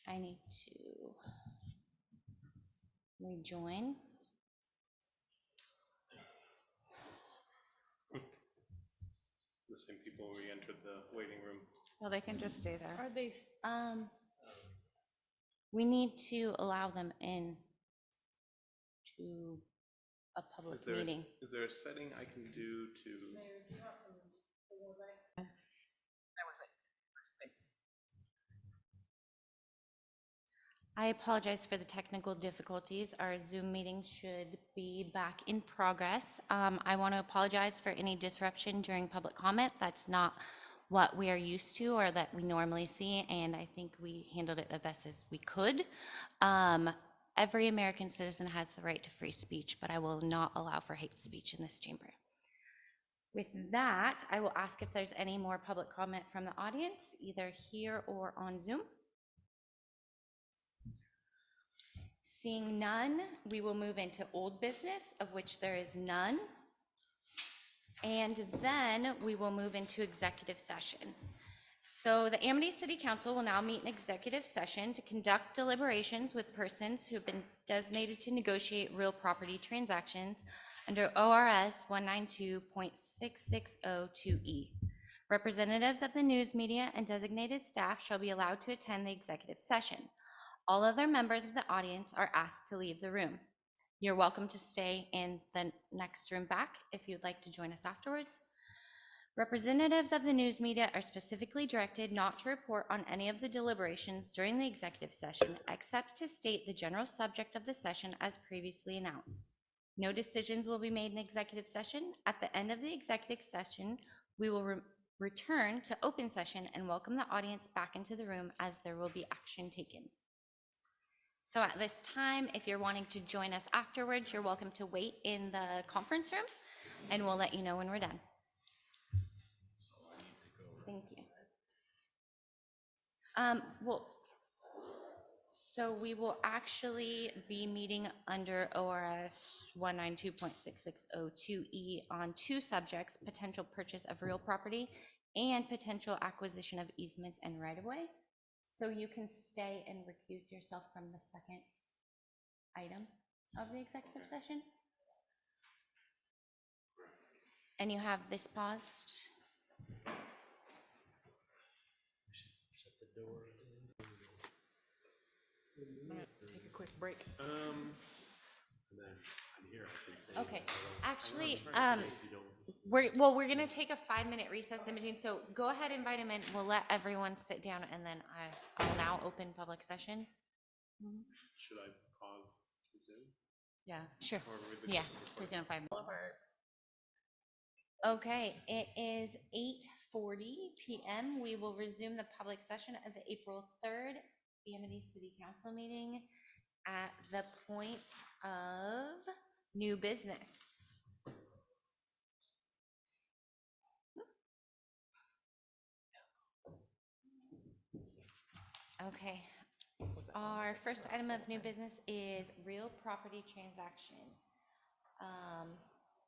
I need to rejoin. The same people re-entered the waiting room. Well, they can just stay there. Are they, we need to allow them in to a public meeting. Is there a setting I can do to? I apologize for the technical difficulties. Our Zoom meeting should be back in progress. I want to apologize for any disruption during public comment. That's not what we are used to or that we normally see, and I think we handled it the best as we could. Every American citizen has the right to free speech, but I will not allow for hate speech in this chamber. With that, I will ask if there's any more public comment from the audience, either here or on Zoom. Seeing none, we will move into old business, of which there is none. And then we will move into executive session. So the Amity City Council will now meet in executive session to conduct deliberations with persons who have been designated to negotiate real property transactions under ORS 192.6602E. Representatives of the news media and designated staff shall be allowed to attend the executive session. All other members of the audience are asked to leave the room. You're welcome to stay in the next room back if you'd like to join us afterwards. Representatives of the news media are specifically directed not to report on any of the deliberations during the executive session, except to state the general subject of the session as previously announced. No decisions will be made in executive session. At the end of the executive session, we will return to open session and welcome the audience back into the room as there will be action taken. So at this time, if you're wanting to join us afterwards, you're welcome to wait in the conference room and we'll let you know when we're done. Thank you. So we will actually be meeting under ORS 192.6602E on two subjects: potential purchase of real property and potential acquisition of easements and right-of-way. So you can stay and recuse yourself from the second item of the executive session. And you have this paused. I'm gonna take a quick break. Okay, actually, we're gonna take a 5-minute recess in between, so go ahead, invite him in, we'll let everyone sit down, and then I'll now open public session. Should I pause to Zoom? Yeah, Sure, Or read the yeah. taking a 5 minutes. Okay, it is 8:40 p.m. We will resume the public session of the April 3rd Amity City Council meeting at the point of new business. Okay, our first item of new business is real property transaction.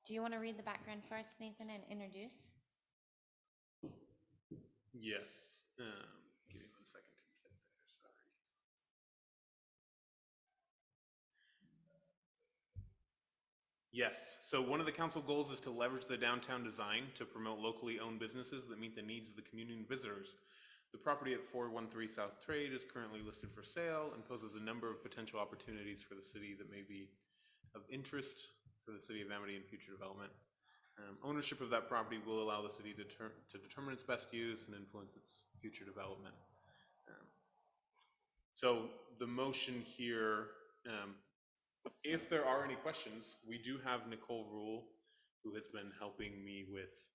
Do you want to read the background for us, Nathan, and introduce? Yes. Give me 1 second to get there. Sorry. Yes. So one of the council goals is to leverage the downtown design to promote locally owned businesses that meet the needs of the community and visitors. The property at 413 South Trade is currently listed for sale and poses a number of potential opportunities for the city that may be of interest for the city of Amity in future development. Ownership of that property will allow the city to determine its best use and influence its future development. So the motion here, if there are any questions, we do have Nicole Rule, who has been helping me with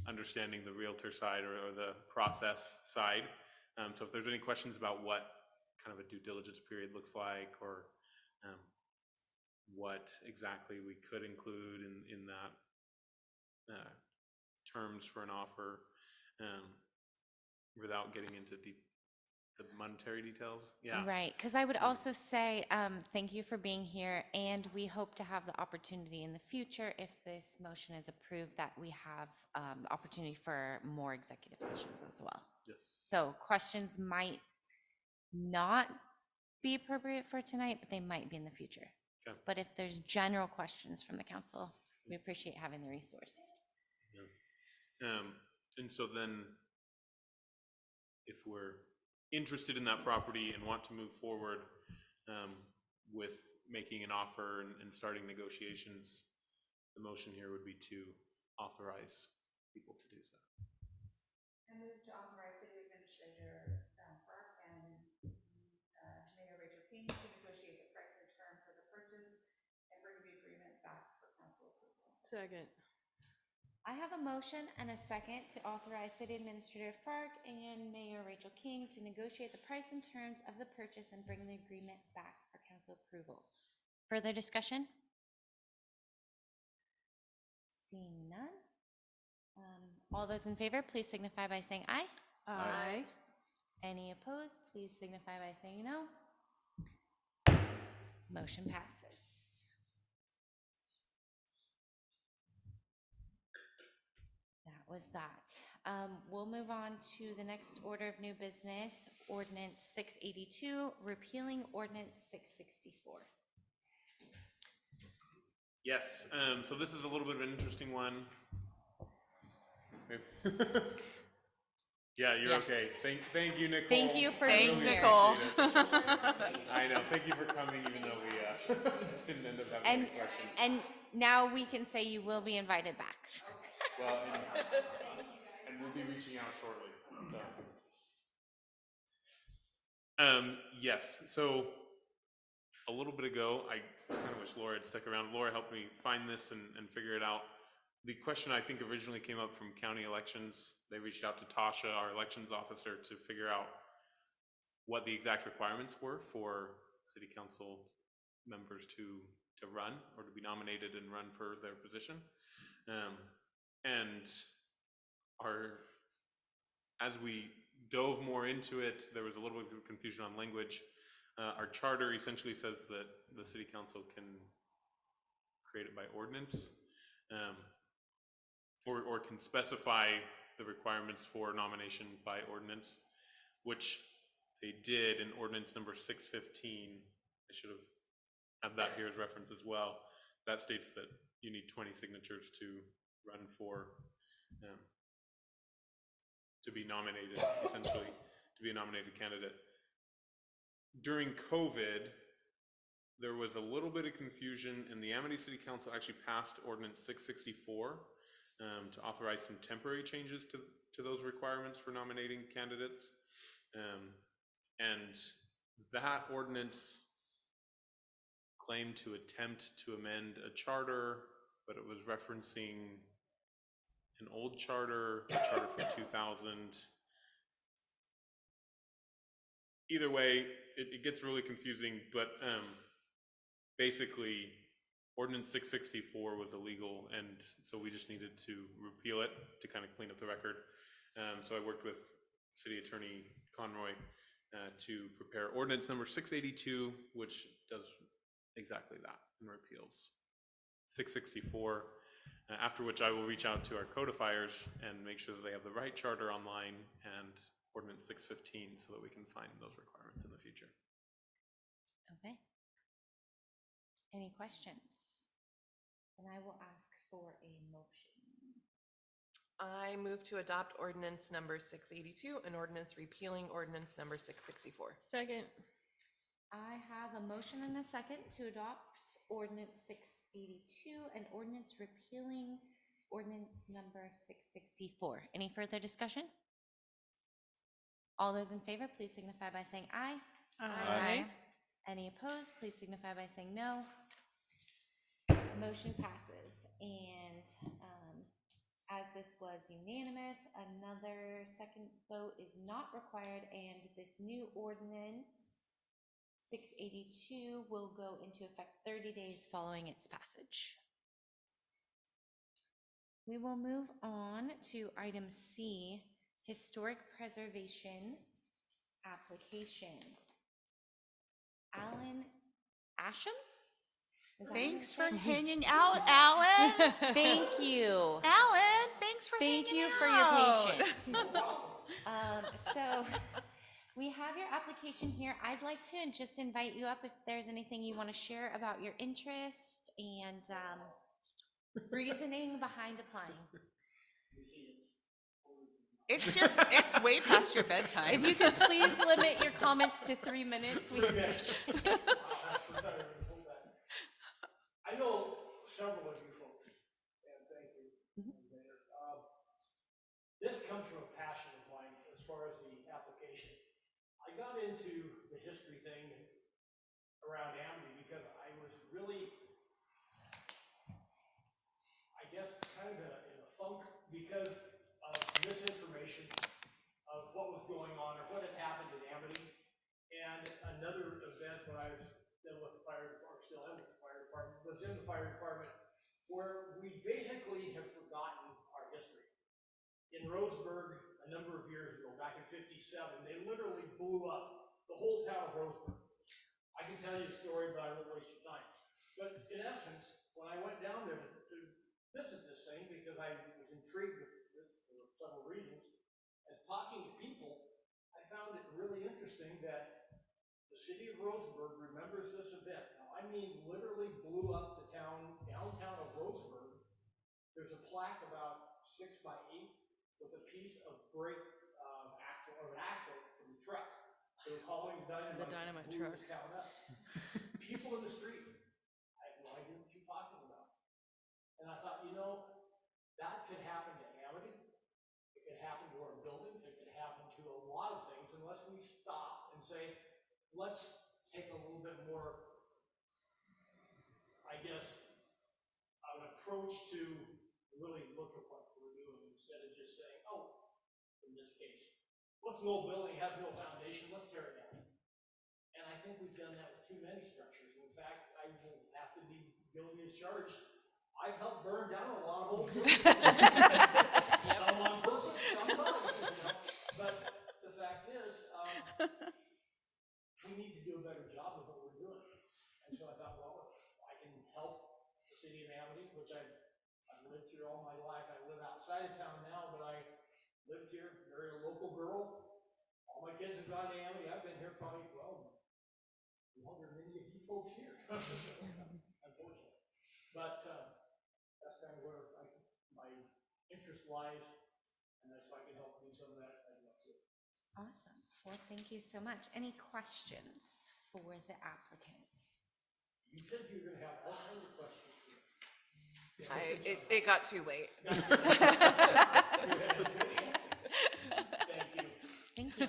understanding the realtor side or the process side. So if there's any questions about what kind of a due diligence period looks like, or what exactly we could include in that terms for an offer, without getting into the monetary details. Yeah. Right, because I would also say thank you for being here, and we hope to have the opportunity in the future, if this motion is approved, that we have the opportunity for more executive sessions as well. Yes. So questions might not be appropriate for tonight, but they might be in the future. Okay. But if there's general questions from the council, we appreciate having the resource. And so then, if we're interested in that property and want to move forward with making an offer and starting negotiations, the motion here would be to authorize people to do so. I move to authorize City Administrator Park and Mayor Rachel King to negotiate the price and terms of the purchase and bring the agreement back for council approval. Second. I have a motion and a second to authorize City Administrator Fark and Mayor Rachel King to negotiate the price and terms of the purchase and bring the agreement back for council approval. Further discussion? Seeing none. All those in favor, please signify by saying aye. Aye. Any opposed, please signify by saying no. Motion passes. That was that. We'll move on to the next order of new business, Ordinance 682, repealing Ordinance 664. Yes, so this is a little bit of an interesting one. Yeah, you're Yeah. okay. Thank you, Nicole. Thank you for Thanks, being here. Nicole. I know, thank you for coming, even though we didn't end up having any questions. And now we can say you will be invited back. Well, and we'll be reaching out shortly, so. Yes, so a little bit ago, I kind of wish Laura had stuck around. Laura helped me find this and figure it out. The question I think originally came up from county elections. They reached out to Tasha, our elections officer, to figure out what the exact requirements were for city council members to run or to be nominated and run for their position. And as we dove more into it, there was a little bit of confusion on language. Our charter essentially says that the city council can create it by ordinance, or can specify the requirements for nomination by ordinance, which they did in ordinance number 615. I should have had that here as reference as well. That states that you need 20 signatures to run for, to be nominated, essentially, to be a nominated candidate. During COVID, there was a little bit of confusion, and the Amity City Council actually passed Ordinance 664 to authorize some temporary changes to those requirements for nominating candidates. And that ordinance claimed to attempt to amend a charter, but it was referencing an old charter, a charter from 2000. Either way, it gets really confusing, but basically Ordinance 664 was illegal, and so we just needed to repeal it to kind of clean up the record. So I worked with City Attorney Conroy to prepare Ordinance number 682, which does exactly that and repeals 664. After which I will reach out to our codifiers and make sure that they have the right charter online and Ordinance 615 so that we can find those requirements in the future. Okay. Any questions? And I will ask for a motion. I move to adopt ordinance number 682, an ordinance repealing ordinance number 664. Second. I have a motion and a second to adopt ordinance 682 and ordinance repealing ordinance number 664. Any further discussion? All those in favor, please signify by saying aye. Aye. Any opposed, please signify by saying no. Motion passes. And as this was unanimous, another second vote is not required, and this new ordinance 682 will go into effect 30 days following its passage. We will move on to item C, historic preservation application. Alan Asham? Is that what Thanks it for said? hanging out, Alan. Thank you. Alan, thanks for Thank hanging you out. for your patience. So We have your application here. I'd like to just invite you up if there's anything you want to share about your interest and reasoning behind applying. It's way past your bedtime. If you could please limit your comments to 3 minutes, we appreciate it. I know several of you folks, and thank you, Mayor. This comes from a passion of mine as far as the application. I got into the history thing around Amity because I was really, I guess, kind of in a funk because of misinformation of what was going on or what had happened in Amity. And another event when I was still with the fire department, still am with the fire department, was in the fire department where we basically have forgotten our history. In Roseburg, a number of years ago, back in '57, they literally blew up the whole town of Roseburg. I can tell you the story, but I won't waste your time. But in essence, when I went down there to visit this thing, because I was intrigued with it for several reasons, as talking to people, I found it really interesting that the city of Roseburg remembers this event. Now, I mean, literally blew up the town, downtown of Roseburg. There's a plaque about 6 by 8 with a piece of brake axle, or an axle from the truck that was hauling the dynamite blew truck. this town up. People in the street, I have no idea what you're talking about. And I thought, you know, that could happen to Amity. It could happen to our buildings. It could happen to a lot of things unless we stop and say, let's take a little bit more, I guess, an approach to really look at what we're doing instead of just saying, oh, in this case, what's an old building, has no foundation, let's tear it down. And I think we've done that with too many structures. In fact, I will have to be guilty as charged. I've helped burn down a lot of old buildings. Some on purpose, some not. But the fact is, we need to do a better job of what we're doing. And so I thought, well, I can help the city of Amity, which I've lived here all my life. I live outside of town now, but I lived here, married a local girl. All my kids have gone to Amity. I've been here probably, well, longer than many of you folks here, unfortunately. But that's kind of where my interest lies, and if I can help do some of that, I'd love to. Awesome. Well, thank you so much. Any questions for the applicant? You said you were going to have all kinds of questions for me. It got too late. Thank you. Thank you.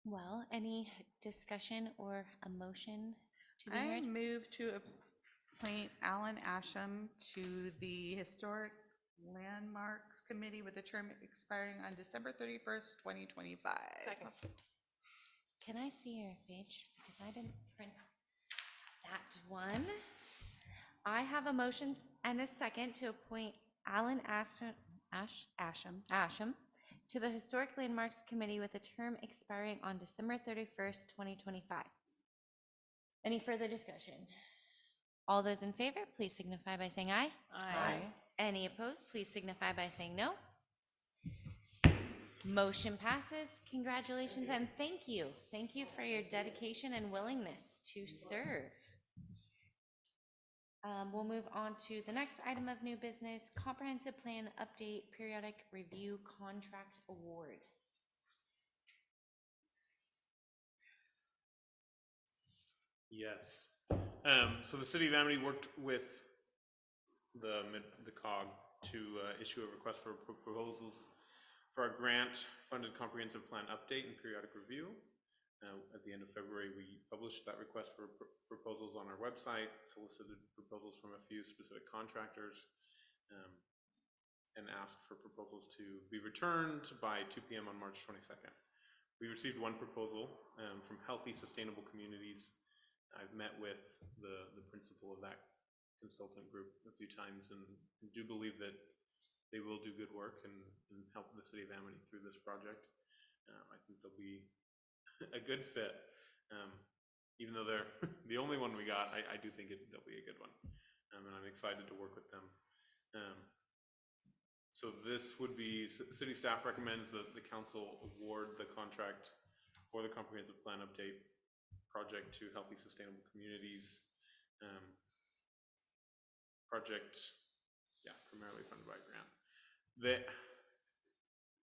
Well, any discussion or a motion to be I heard? move to appoint Alan Asham to the Historic Landmarks Committee with a term expiring on December 31st, 2025. Second. Can I see your page? Because I didn't print that one. I have a motion and a second to appoint Alan Asham to the Historic Landmarks Committee with a term expiring on December 31st, 2025. Any further discussion? All those in favor, please signify by saying aye. Aye. Any opposed, please signify by saying no. Motion passes. Congratulations and thank you. Thank you for your dedication and willingness to serve. We'll move on to the next item of new business, comprehensive plan update, periodic review contract award. Yes. So the city of Amity worked with the COG to issue a request for proposals for our grant-funded comprehensive plan update and periodic review. At the end of February, we published that request for proposals on our website, solicited proposals from a few specific contractors, and asked for proposals to be returned by 2 p.m. on March 22nd. We received one proposal from Healthy Sustainable Communities. I've met with the principal of that consultant group a few times and do believe that they will do good work and help the city of Amity through this project. I think they'll be a good fit. Even though they're the only one we got, I do think they'll be a good one. And I'm excited to work with them. So So this would be, city staff recommends that the council award the contract for the comprehensive plan update project to Healthy Sustainable Communities. Project, yeah, primarily funded by a grant.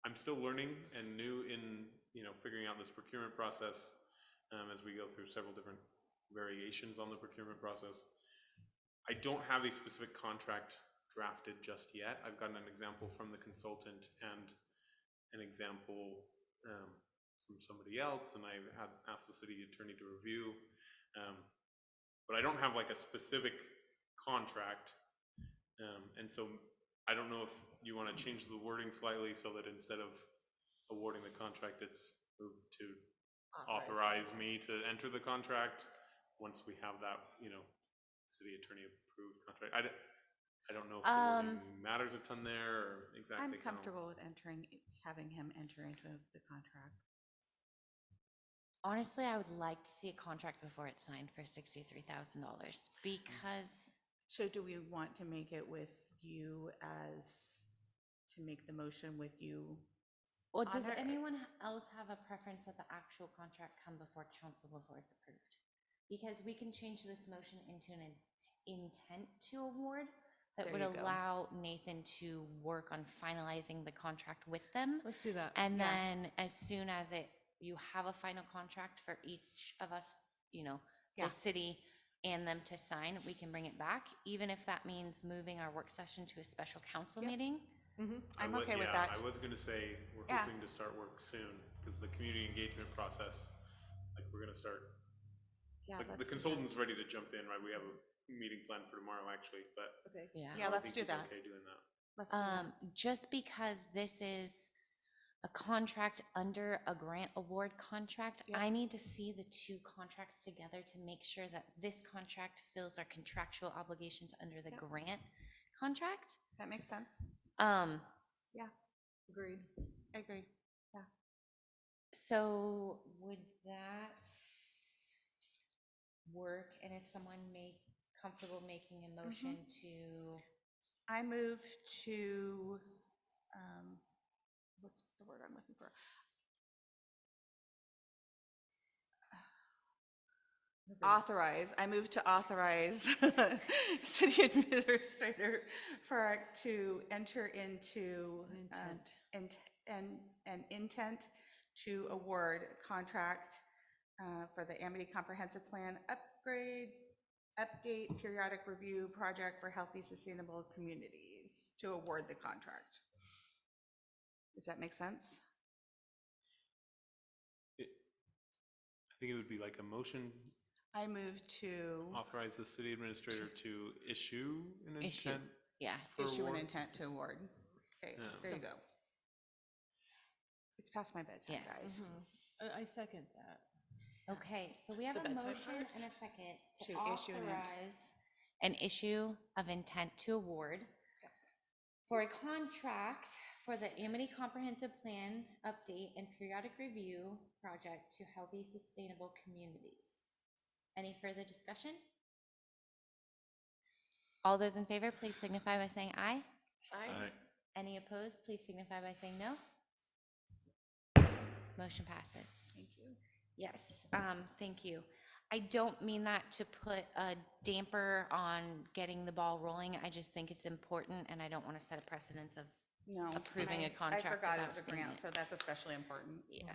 I'm still learning and new in, figuring out this procurement process as we go through several different variations on the procurement process. I don't have a specific contract drafted just yet. I've gotten an example from the consultant and an example from somebody else, and I had asked the city attorney to review. But I don't have like a specific contract. And so I don't know if you want to change the wording slightly so that instead of awarding the contract, it's moved to authorize me to enter the contract once we have that, city attorney approved contract. I don't know if the wording matters a ton there or exactly. I'm comfortable with having him enter into the contract. Honestly, I would like to see a contract before it's signed for $63,000 because So do we want to make it with you to make the motion with you? Well, does Honor- anyone else have a preference that the actual contract come before council before it's approved? Because we can change this motion into an intent to award that There would you go. allow Nathan to work on finalizing the contract with them. Let's do that. And Yeah. then as soon as you have a final contract for each of us, Yeah. the city and them to sign, we can bring it back, even if that means moving our work session to a special council Yep. meeting. I'm okay with that. I was gonna say, we're Yeah. hoping to start work soon, because the community engagement process, like, we're gonna start, Yeah, like, let's the do that. consultant's ready to jump in, right? We have a meeting planned for tomorrow, actually, but Okay. Yeah, I let's think do he's that. okay doing that. Let's do that. Just because this is a contract under a grant award contract, Yep. I need to see the two contracts together to make sure that this contract fills our contractual obligations under the Yep. grant contract. That makes sense. Agreed. I agree. So would that work? And is someone comfortable making a motion to, I move to, what's the word I'm looking for? I move to authorize city administrator to enter into an intent to award contract for the Amity Comprehensive Plan update periodic review project for healthy, sustainable communities, to award the contract. Does that make sense? I think it would be like a motion, I move to authorize the city administrator to issue an Issue. intent. yeah, for issue an award. intent to award. Okay, Yeah. there you go. It's past my bedtime, Yes. guys. I second that. okay, so we have The a bedtime motion part? and a second to To issue an authorize an issue of intent to award for a contract for the Amity Comprehensive Plan update and periodic review project to healthy, sustainable communities. Any further discussion? All those in favor, please signify by saying aye. Aye. Any opposed, please signify by saying no. Motion passes. Thank you. Yes, thank you. I don't mean that to put a damper on getting the ball rolling. I just think it's important, and I don't want to set a precedence of, No. Approving a I contract forgot it without was a seeing grant, it. so that's especially important. yeah.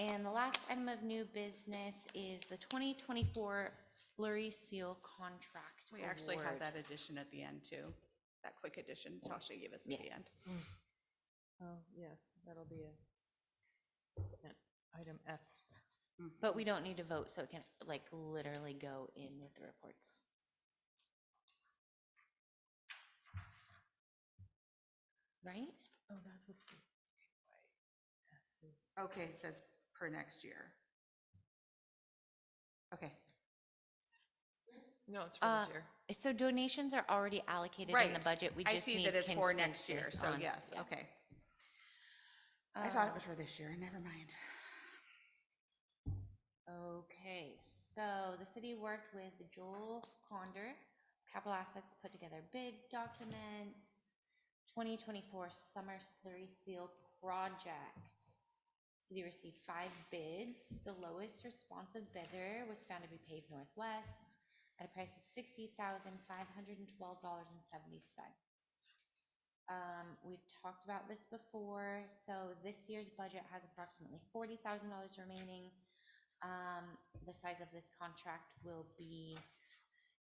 And the last item of new business is the 2024 slurry seal contract. We actually award. have that addition at the end too. That quick addition Tasha gave us at the end. Yes. Oh, yes, that'll be item F. But we don't need to vote, so it can like literally go in with the reports. Right? Oh, that's what the S is. Okay, it says per next year. Okay, No, it's for this year. So donations are already allocated in the Right. budget. We I just see need that it's for next year, consensus so on- yes, yeah. okay. I thought it was for this year, never mind. Okay, so the city worked with Joel Conder, Capital Assets, put together bid documents. 2024 Summer Slurry Seal Project. City received 5 bids. The lowest responsive bidder was found to be Paved Northwest at a price of $60,512.70. We've talked about this before. So this year's budget has approximately $40,000 remaining. The size of this contract will be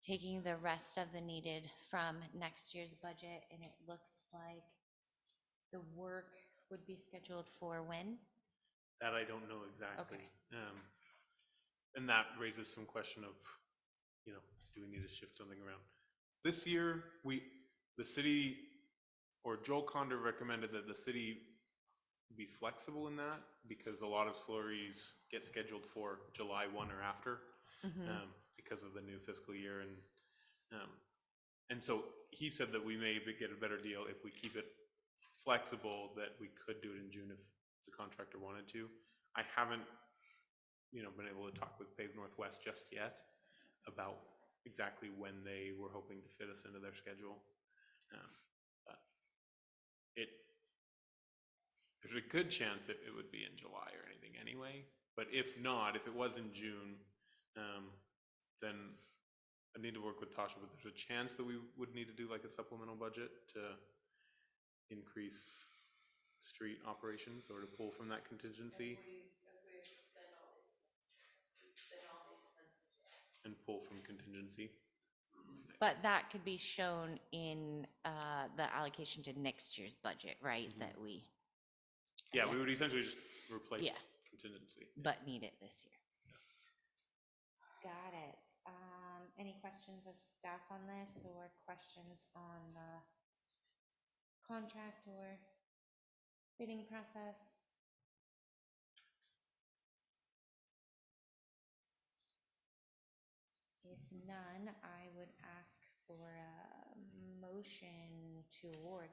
taking the rest of the needed from next year's budget, and it looks like the work would be scheduled for when? That I don't know exactly. Okay. And that raises some question of, do we need to shift something around? This year, the city, or Joel Condor recommended that the city be flexible in that, because a lot of slurries get scheduled for July 1 or after, because of the new fiscal year. And so he said that we may get a better deal if we keep it flexible, that we could do it in June if the contractor wanted to. I haven't, been able to talk with Pave Northwest just yet about exactly when they were hoping to fit us into their schedule. But there's a good chance that it would be in July or anything anyway. But if not, if it was in June, then I need to work with Tasha, but there's a chance that we would need to do like a supplemental budget to increase street operations or to pull from that contingency. And pull from contingency. But that could be shown in the allocation to next year's budget, right? That we. Yeah, we would essentially just replace contingency. But need it this year. Got it. Any questions of staff on this, or questions on the contract or bidding process? If none, I would ask for a motion to award.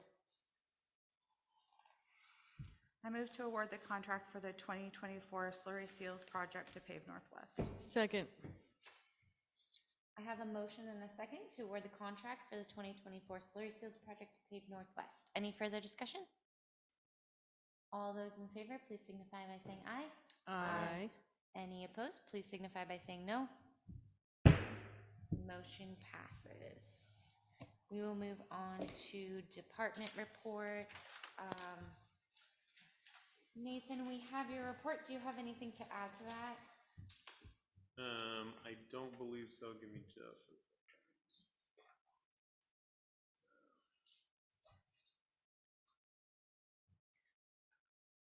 I move to award the contract for the 2024 Slurry Seals Project to Pave Northwest. Second. I have a motion and a second to award the contract for the 2024 Slurry Seals Project to Pave Northwest. Any further discussion? All those in favor, please signify by saying aye. Aye. Any opposed, please signify by saying no. Motion passes. We will move on to department reports. Nathan, we have your report. Do you have anything to add to that? I don't believe so. Give me just a second.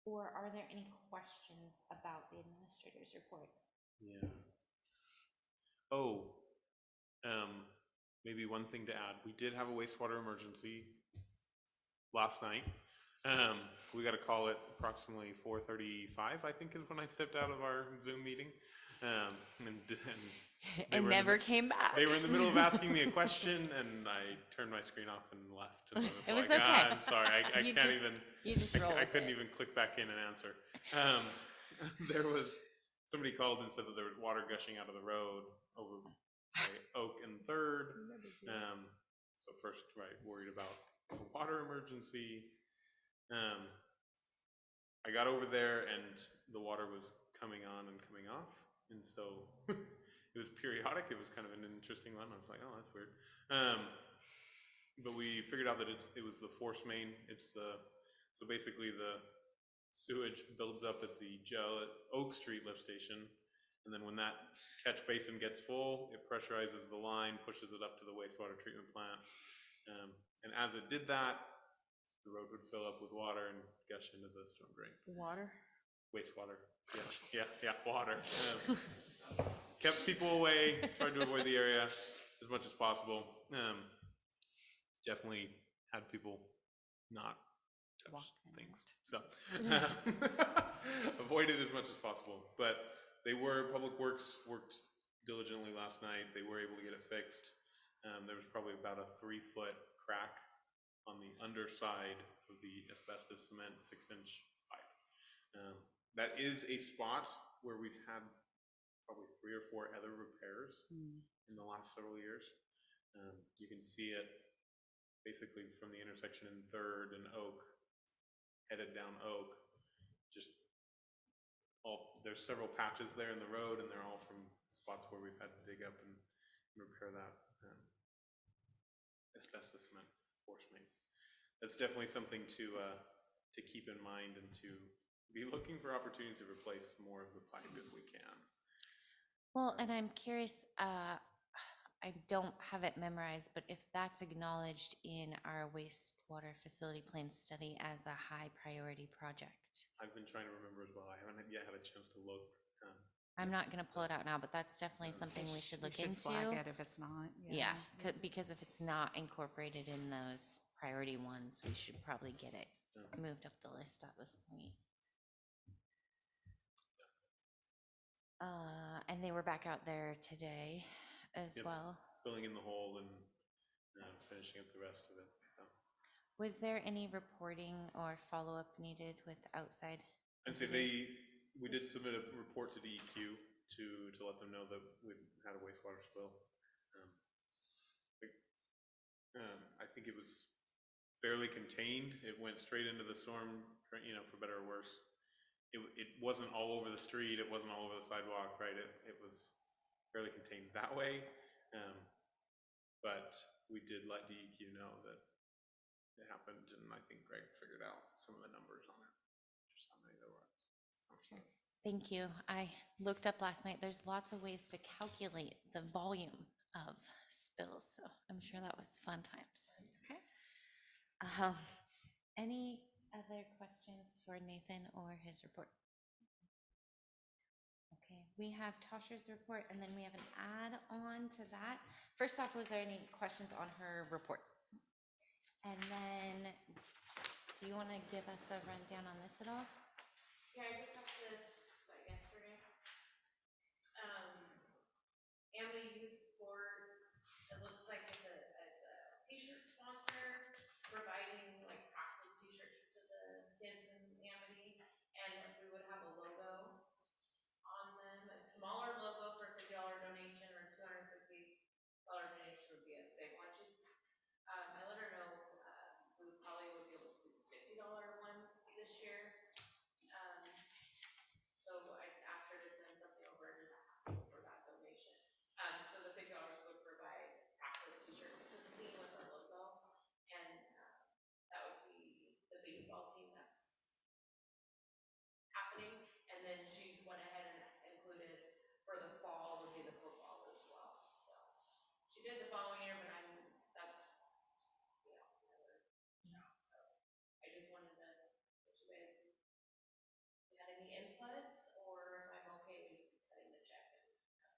Or are there any questions about the administrator's report? Yeah. Oh, maybe one thing to add. We did have a wastewater emergency last night. We got a call at approximately 4:35, I think, is when I stepped out of our Zoom meeting. And never came back. They were in the middle of asking me a question, and I turned my screen off and left. And It was like, okay. I'm sorry, I You can't just- even. You just roll I with couldn't it. even click back in and answer. There was somebody called and said that there was water gushing out of the road over by Oak and 3rd. So first, right, worried about a water emergency. I got over there and the water was coming on and coming off, and so it was periodic. It was kind of an interesting one. I was like, oh, that's weird. But we figured out that it was the force main. So basically the sewage builds up at the Oak Street lift station, and then when that catch basin gets full, it pressurizes the line, pushes it up to the wastewater treatment plant, and as it did that, the road would fill up with water and gush into the storm drain. Water. Wastewater. Yeah, water. Kept people away, tried to avoid the area as much as possible. Definitely had people not touch things. So avoid it as much as possible. But Public Works worked diligently last night. They were able to get it fixed. There was probably about a 3-foot crack on the underside of the asbestos cement 6-inch pipe. That is a spot where we've had probably 3 or 4 other repairs in the last several years. You can see it basically from the intersection in Third and Oak, headed down Oak, just there's several patches there in the road, and they're all from spots where we've had to dig up and repair that asbestos cement force main. That's definitely something to keep in mind, and to be looking for opportunities to replace more of the pipe if we can. Well, and I'm curious, I don't have it memorized, but if that's acknowledged in our wastewater facility plan study as a high priority project. I've been trying to remember as well. I haven't yet had a chance to look. I'm not gonna pull it out now, but that's definitely something we should look into. Flag it if it's not. Yeah, because if it's not incorporated in those priority ones, we should probably get it moved up the list at this point. And they were back out there today as Yep. well. Filling in the hole and finishing up the rest of it. So Was there any reporting or follow-up needed with outside? and so entities? we did submit a report to DEQ to let them know that we had a wastewater spill. I think it was fairly contained. It went straight into the storm, for better or worse. It wasn't all over the street. It wasn't all over the sidewalk, right? It was fairly contained that way. But we did let DEQ know that it happened, and I think Greg figured out some of the numbers on it, just how many there were. Sure. Thank you. I looked up last night. There's lots of ways to calculate the volume of spills, so I'm sure that was fun times. Okay. Any other questions for Nathan or his report? Okay, we have Tasha's report, and then we have an add-on to that. First off, was there any questions on her report? And then, do you want to give us a rundown on this at all? Yeah, I just got this yesterday. Amity Youth Sports, it looks like it's a t-shirt sponsor providing like practice t-shirts to the kids in Amity, and we would have a logo on them, a smaller logo for $50 donation, or $250 donation would be a big one. I let her know we probably would be able to do the $50 one this year. So I asked her to send something over and just ask for that donation. So the $50 would provide practice t-shirts to the team with our logo, and that would be the baseball team that's happening. And then she went ahead and included for the fall would be the football as well. So she did the following year, but that's so I just wanted to let you guys had any input, or if I'm okay cutting the check and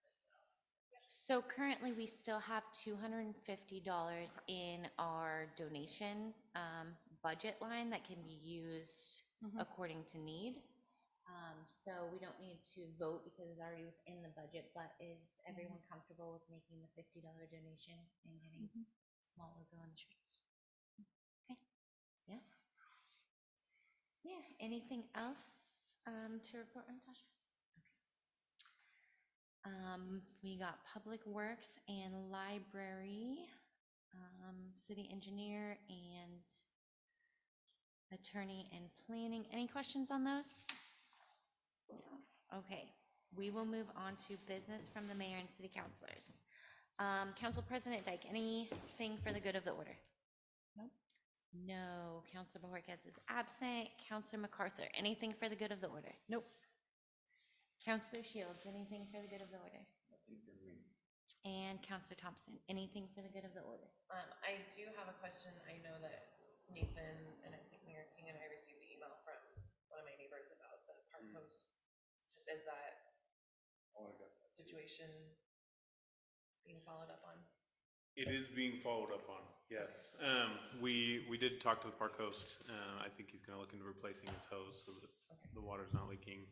cut this out. So currently, we still have $250 in our donation budget line that can be used according to need. So we don't need to vote because it's already within the budget, but is everyone comfortable with making the $50 donation and getting a small logo on the shirts? Okay, yeah. Yeah, anything else to report on, Tasha? Okay. We got Public Works and Library, City Engineer and Attorney and Planning. Any questions on those? Okay, we will move on to business from the mayor and city councilors. Council President Dyche, anything for the good of the order? Nope. No. Councilor Bojorquez is absent. Councilor McArthur, anything for the good of the order? Nope. Councilor Shields, anything for the good of the order? And Councilor Thompson, anything for the good of the order? I do have a question. I know that Nathan and I think Mayor King and I received the email from one of my neighbors about the park host. Is that situation being followed up on? It is being followed up on, yes. We did talk to the park host. I think he's going to look into replacing his hose so that the water's not leaking.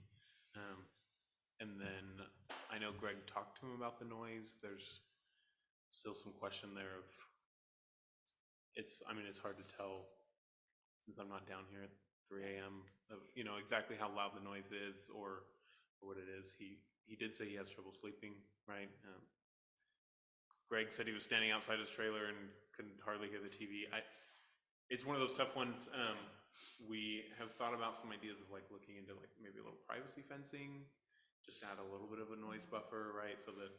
And then I know Greg talked to him about the noise. There's still some question there of it's hard to tell since I'm not down here at 3 a.m. of exactly how loud the noise is or what it is. He did say he has trouble sleeping, right? Greg said he was standing outside his trailer and couldn't hardly hear the TV. It's one of those tough ones. We have thought about some ideas of like looking into like maybe a little privacy fencing, just add a little bit of a noise buffer, right? So that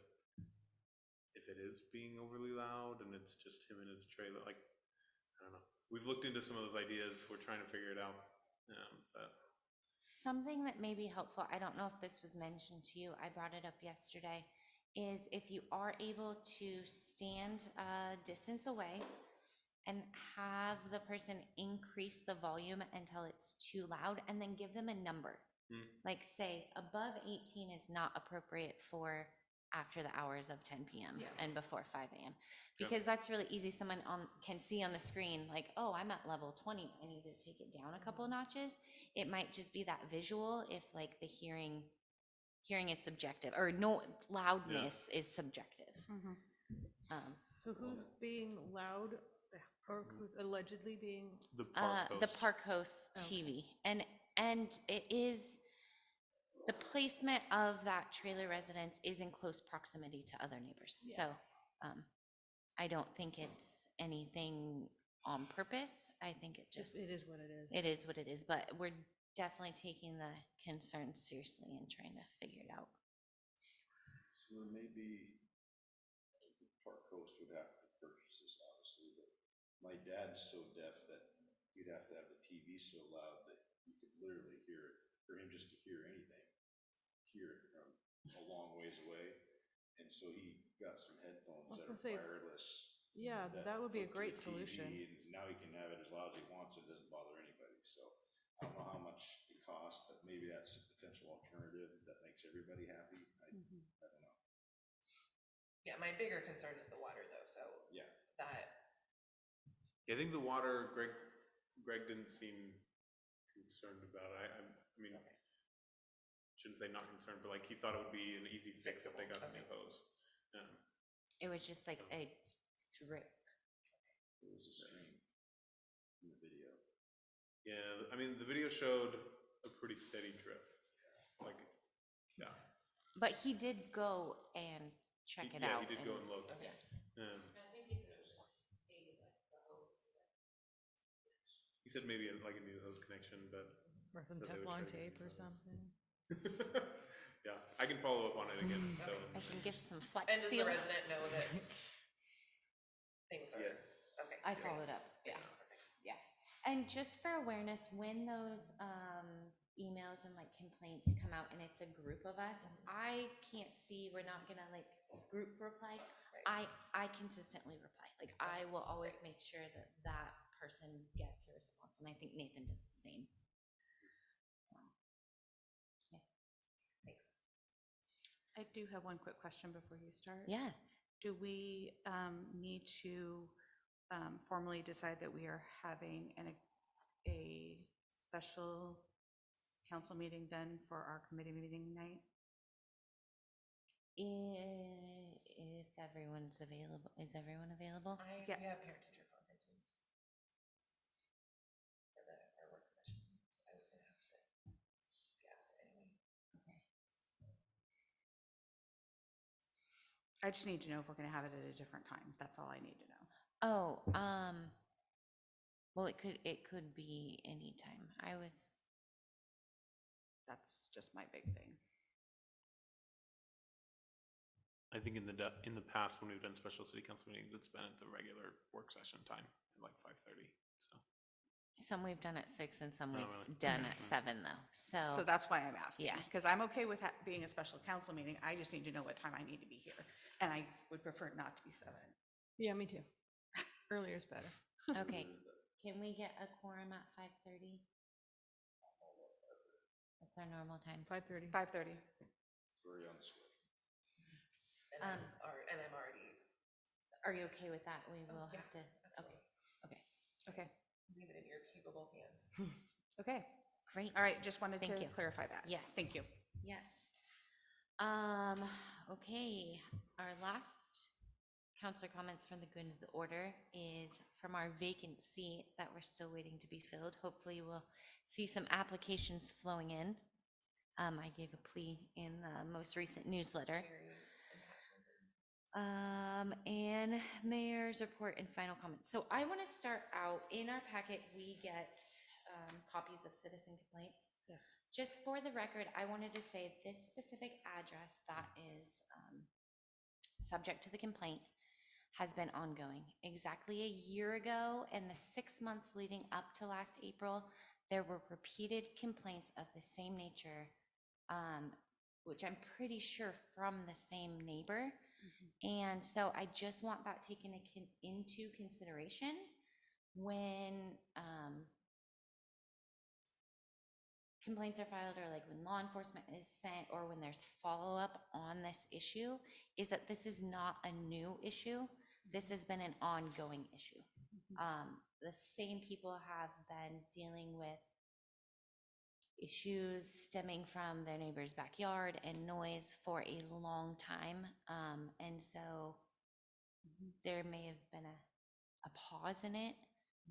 if it is being overly loud and it's just him in his trailer, like, I don't know. We've looked into some of those ideas. We're trying to figure it out. But Something that may be helpful, I don't know if this was mentioned to you, I brought it up yesterday, is if you are able to stand a distance away and have the person increase the volume until it's too loud and then give them a number. Like say above 18 is not appropriate for after the hours of 10 p.m. and before 5 a.m. Because that's really easy. Someone can see on the screen like, oh, I'm at level 20. I need to take it down a couple notches. It might just be that visual if like the hearing is subjective or no loudness is subjective. So who's being loud or who's allegedly being? the park The host. park host TV, and it is the placement of that trailer residence is in close proximity to other neighbors. So I don't think it's anything on purpose. I think it just It is what it is. It is what it is, but we're definitely taking the concerns seriously and trying to figure it out. So there may be, the park host would have to purchase this obviously, but my dad's so deaf that you'd have to have the TV so loud that you could literally hear it, for him just to hear anything, hear it from a long ways away. And so he got some headphones I was that are gonna say, wireless. Yeah, that would be a hook to great the solution. TV, and now he can have it as loud as he wants, it doesn't bother anybody. So I don't know how much it costs, but maybe that's a potential alternative that makes everybody happy. I don't know. Yeah, my bigger concern is the water though, so Yeah. that, I think the water, Greg didn't seem concerned about it. I mean, shouldn't say not concerned, but like he thought it would be an easy fix if they got a new hose. It was just like a drip. It was a stream in the video. Yeah, I mean, the video showed a pretty steady drip. Like, yeah. But he did go and check it out. Yeah, he did go and look. okay. I think he said it was just maybe like the hose. He said maybe like a new hose connection, but Or some But they would Teflon show you tape or those. something. yeah, I can follow up on it again. So I can give some And flex does the seal. resident know that things are? yes. Okay. I great. followed up, yeah. And just for awareness, when those emails and like complaints come out and it's a group of us, I can't see, we're not gonna like group reply. I consistently reply. Like I will always make sure that that person gets a response, and I think Nathan does the same. Thanks. I do have one quick question before you start. Yeah. Do we need to formally decide that we are having a special council meeting then for our committee meeting night? If everyone's available, is everyone available? Yeah. We have parent-teacher conferences for our work session, so I was gonna have to be absent anyway. I just need to know if we're going to have it at a different time. That's all I need to know. Oh, well, it could be anytime. That's just my big thing. I think in the past when we've done special city council meetings, it's been at the regular work session time at like 5:30. So Some we've done at 6 and some we've really? done at 7 though. So that's why I'm asking. Yeah. Because I'm okay with being a special council meeting. I just need to know what time I need to be here. And I would prefer it not to be 7. Yeah, me too. Earlier is better. Okay, can we get a quorum at 5:30? That's our normal time. 5:30. 5:30. It's already on the schedule. And I'm already, Are you okay with that? We will yeah, have to, absolutely. Okay. Leave it in your capable hands. Okay. great. All right. Just wanted Thank to you. clarify that. Yes. Thank you. Yes. Okay, our last counselor comments from the good of the order is from our vacant seat that we're still waiting to be filled. Hopefully we'll see some applications flowing in. I gave a plea in the most recent newsletter. Very impactful. And mayor's report and final comments. So I want to start out, in our packet, we get copies of citizen complaints. Yes. Just for the record, I wanted to say this specific address that is subject to the complaint has been ongoing. Exactly a year ago, and the 6 months leading up to last April, there were repeated complaints of the same nature, which I'm pretty sure from the same neighbor. And so I just want that taken into consideration when complaints are filed, or like when law enforcement is sent, or when there's follow-up on this issue, is that this is not a new issue. This has been an ongoing issue. The same people have been dealing with issues stemming from their neighbor's backyard and noise for a long time. And so there may have been a pause in it,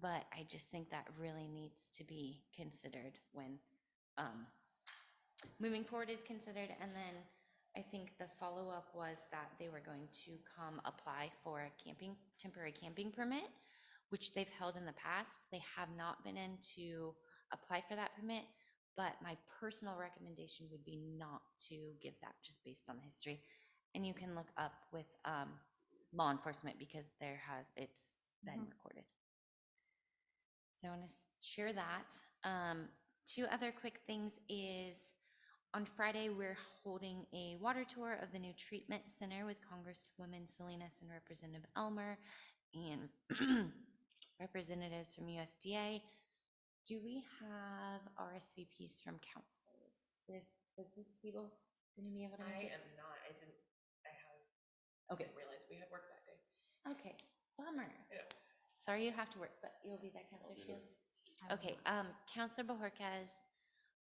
but I just think that really needs to be considered when moving forward is considered. And then I think the follow-up was that they were going to come apply for a temporary camping permit, which they've held in the past. They have not been in to apply for that permit, but my personal recommendation would be not to give that, just based on the history. And you can look up with law enforcement, because it's been recorded. So I want to share that. Two other quick things is, on Friday, we're holding a water tour of the new treatment center with Congresswoman Salinas and Representative Elmer and representatives from USDA. Do we have RSVPs from councils? Was this table going to be able to I make it? am not, I Okay. didn't realize we had work that day. Okay, bummer. Yeah. Sorry you have to work, but you'll be there, Councilor Shields. Okay, Councilor Bojorquez,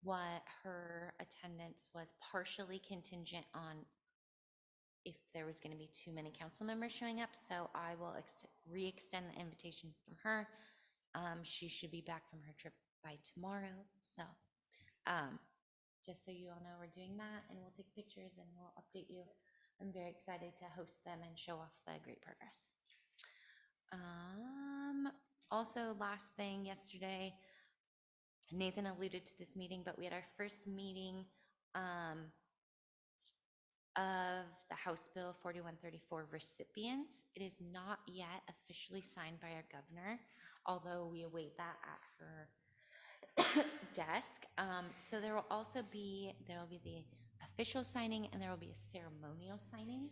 what her attendance was partially contingent on if there was going to be too many council members showing up, so I will re-extend the invitation from her. She should be back from her trip by tomorrow, so just so you all know, we're doing that, and we'll take pictures and we'll update you. I'm very excited to host them and show off the great progress. Also, last thing, yesterday, Nathan alluded to this meeting, but we had our first meeting of the House Bill 4134 recipients. It is not yet officially signed by our governor, although we await that at her desk. So there will be the official signing, and there will be a ceremonial signing.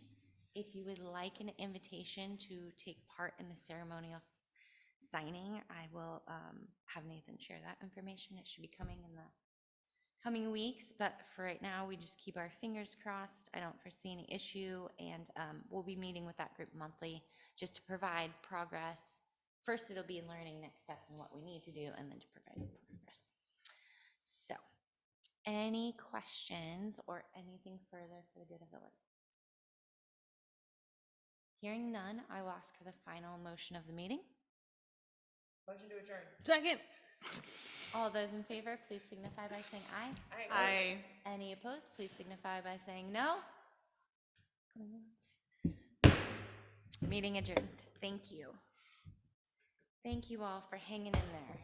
If you would like an invitation to take part in the ceremonial signing, I will have Nathan share that information. It should be coming in the coming weeks, but for right now, we just keep our fingers crossed. I don't foresee any issue, and we'll be meeting with that group monthly just to provide progress. First, it'll be learning next steps and what we need to do, and then to provide progress. So, any questions or anything further for the good of the order? Hearing none, I will ask for the final motion of the meeting. Motion to adjourn. Second. All those in favor, please signify by saying aye. Aye. Any opposed, please signify by saying no. Meeting adjourned. Thank you. Thank you all for hanging in there.